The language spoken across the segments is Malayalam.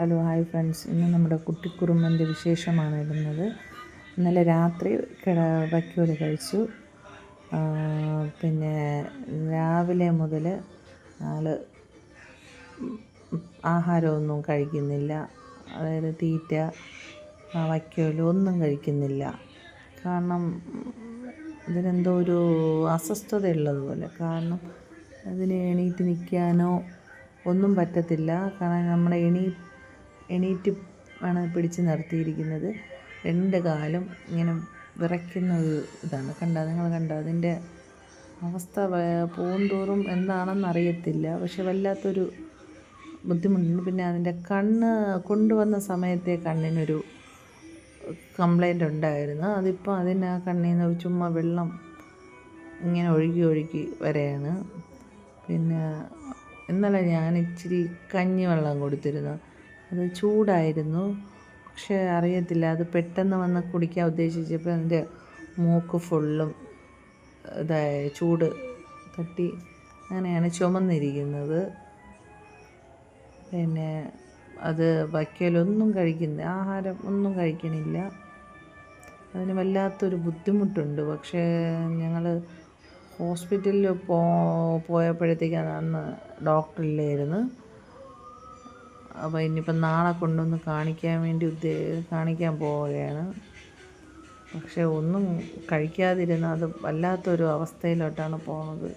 ഹലോ ഹായ് ഫ്രണ്ട്സ്, ഇന്ന് നമ്മുടെ കുട്ടിക്കുറുമ്പൻ്റെ വിശേഷമാണ് ഇടുന്നത്. ഇന്നലെ രാത്രി വയ്ക്കോല് കഴിച്ചു. പിന്നെ രാവിലെ മുതൽ ആൾ ആഹാരമൊന്നും കഴിക്കുന്നില്ല. അതായത് തീറ്റ, വയ്ക്കോല് ഒന്നും കഴിക്കുന്നില്ല. കാരണം ഇതിനെന്തോ ഒരു അസ്വസ്ഥതയുള്ളതുപോലെ. കാരണം അതിന് എണീറ്റ് നിൽക്കാനോ ഒന്നും പറ്റത്തില്ല. കാരണം നമ്മുടെ എണീറ്റ് ആണ് പിടിച്ച് നിർത്തിയിരിക്കുന്നത്. രണ്ട് കാലും ഇങ്ങനെ വിറയ്ക്കുന്ന ഒരു ഇതാണ്. നിങ്ങൾ കണ്ടോ അതിൻ്റെ അവസ്ഥ? പോകുന്തോറും എന്താണെന്നറിയത്തില്ല. പക്ഷെ വല്ലാത്തൊരു ബുദ്ധിമുട്ടുണ്ട്. പിന്നെ അതിൻ്റെ കണ്ണ് കൊണ്ടുവന്ന സമയത്തെ കണ്ണിനൊരു കംപ്ലൈൻ്റ് ഉണ്ടായിരുന്നു. അതിപ്പോൾ ആ കണ്ണിൽ നിന്ന് ചുമ്മാ വെള്ളം ഇങ്ങനെ ഒഴുകി വരെയാണ്. പിന്നെ ഇന്നലെ ഞാൻ ഇച്ചിരി കഞ്ഞിവെള്ളം കൊടുത്തിരുന്നു. അത് ചൂടായിരുന്നു. പക്ഷേ അറിയത്തില്ല, അത് പെട്ടെന്ന് വന്ന് കുടിക്കാൻ ഉദ്ദേശിച്ചപ്പോൾ അതിൻ്റെ മൂക്ക് ഫുള്ളും ചൂട് തട്ടി അങ്ങനെയാണ് ചുമന്നിരിക്കുന്നത്. പിന്നെ അത് വയ്ക്കലൊന്നും ആഹാരം ഒന്നും കഴിക്കണില്ല. അതിന് വല്ലാത്തൊരു ബുദ്ധിമുട്ടുണ്ട്. പക്ഷേ ഞങ്ങൾ ഹോസ്പിറ്റലിൽ പോയപ്പോഴത്തേക്കാണ് അന്ന് ഡോക്ടറില്ലായിരുന്നു. അപ്പോൾ ഇനിയിപ്പം നാളെ കൊണ്ടുവന്ന് കാണിക്കാൻ പോവുകയാണ്. പക്ഷേ ഒന്നും കഴിക്കാതിരുന്ന അത് വല്ലാത്തൊരു അവസ്ഥയിലോട്ടാണ് പോകുന്നത്.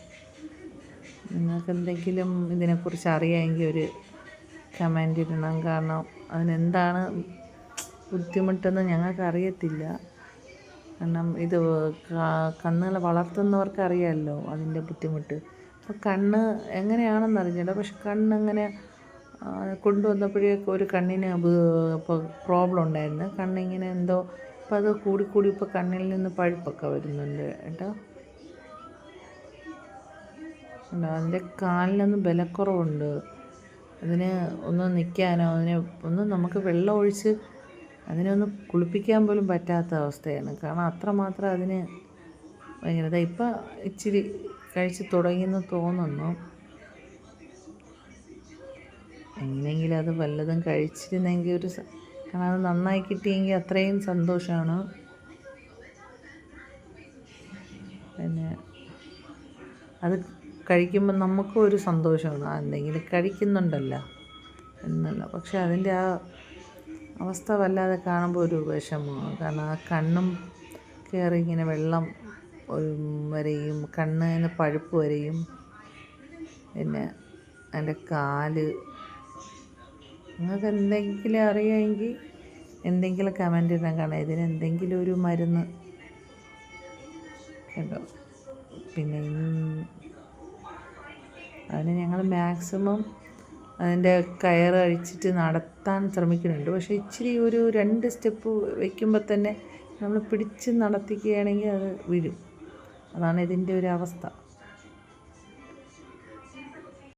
നിങ്ങൾക്ക് എന്തെങ്കിലും ഇതിനെക്കുറിച്ച് അറിയാമെങ്കിൽ ഒരു കമൻ്റ് ഇടണം. കാരണം അതിനെന്താണ് ബുദ്ധിമുട്ടെന്ന് ഞങ്ങൾക്ക് അറിയത്തില്ല. കാരണം ഇത് കന്നുകളെ വളർത്തുന്നവർക്ക് അറിയാമല്ലോ അതിൻ്റെ ബുദ്ധിമുട്ട്. അപ്പോൾ കണ്ണ് എങ്ങനെയാണെന്ന് അറിഞ്ഞില്ല. പക്ഷെ കണ്ണിങ്ങനെ കൊണ്ടുവന്നപ്പോഴേക്കും ഒരു കണ്ണിന് ഇപ്പോൾ പ്രോബ്ലം ഉണ്ടായിരുന്നു. കണ്ണിങ്ങനെ എന്തോ അപ്പോൾ അത് കൂടി ഇപ്പോൾ കണ്ണിൽ നിന്ന് പഴുപ്പൊക്കെ വരുന്നുണ്ട് കേട്ടോ. അതിൻ്റെ കാലിനൊന്ന് ബലക്കുറവുണ്ട്. അതിന് ഒന്ന് നിൽക്കാനോ ഒന്ന് നമുക്ക് വെള്ളം ഒഴിച്ച് അതിനെ ഒന്ന് കുളിപ്പിക്കാൻ പോലും പറ്റാത്ത അവസ്ഥയാണ്. കാരണം അത്രമാത്രം അതിന് ഭയങ്കര ഇപ്പം ഇച്ചിരി കഴിച്ച് തുടങ്ങിയെന്ന് തോന്നുന്നു. എങ്ങനെയെങ്കിലും അത് വല്ലതും കഴിച്ചിരുന്നെങ്കിൽ കാരണം അത് നന്നായി കിട്ടിയെങ്കിൽ അത്രയും സന്തോഷമാണ്. പിന്നെ അത് കഴിക്കുമ്പോൾ നമുക്കും ഒരു സന്തോഷമാണ്, എന്തെങ്കിലും കഴിക്കുന്നുണ്ടല്ലോ എന്നല്ല. പക്ഷെ അതിൻ്റെ ആ അവസ്ഥ വല്ലാതെ കാണുമ്പോൾ ഒരു വിഷമമാണ്. കാരണം ആ കണ്ണും കയറി ഇങ്ങനെ വെള്ളം വരെയും കണ്ണിന് പഴുപ്പ് വരെയും. പിന്നെ അതിൻ്റെ കാല് നിങ്ങൾക്ക് എന്തെങ്കിലും അറിയാമെങ്കിൽ എന്തെങ്കിലും കമൻ്റ് ഇടാൻ. കാണാം ഇതിന് എന്തെങ്കിലും ഒരു മരുന്ന് കേട്ടോ. പിന്നെ അതിന് ഞങ്ങൾ മാക്സിമം അതിൻ്റെ കയറ് അഴിച്ചിട്ട് നടത്താൻ ശ്രമിക്കുന്നുണ്ട്. പക്ഷേ ഇച്ചിരി ഒരു 2 സ്റ്റെപ്പ് വയ്ക്കുമ്പോൾ തന്നെ നമ്മൾ പിടിച്ച് നടത്തിക്കുകയാണെങ്കിൽ അത് വീഴും. അതാണ് ഇതിൻ്റെ ഒരു അവസ്ഥ.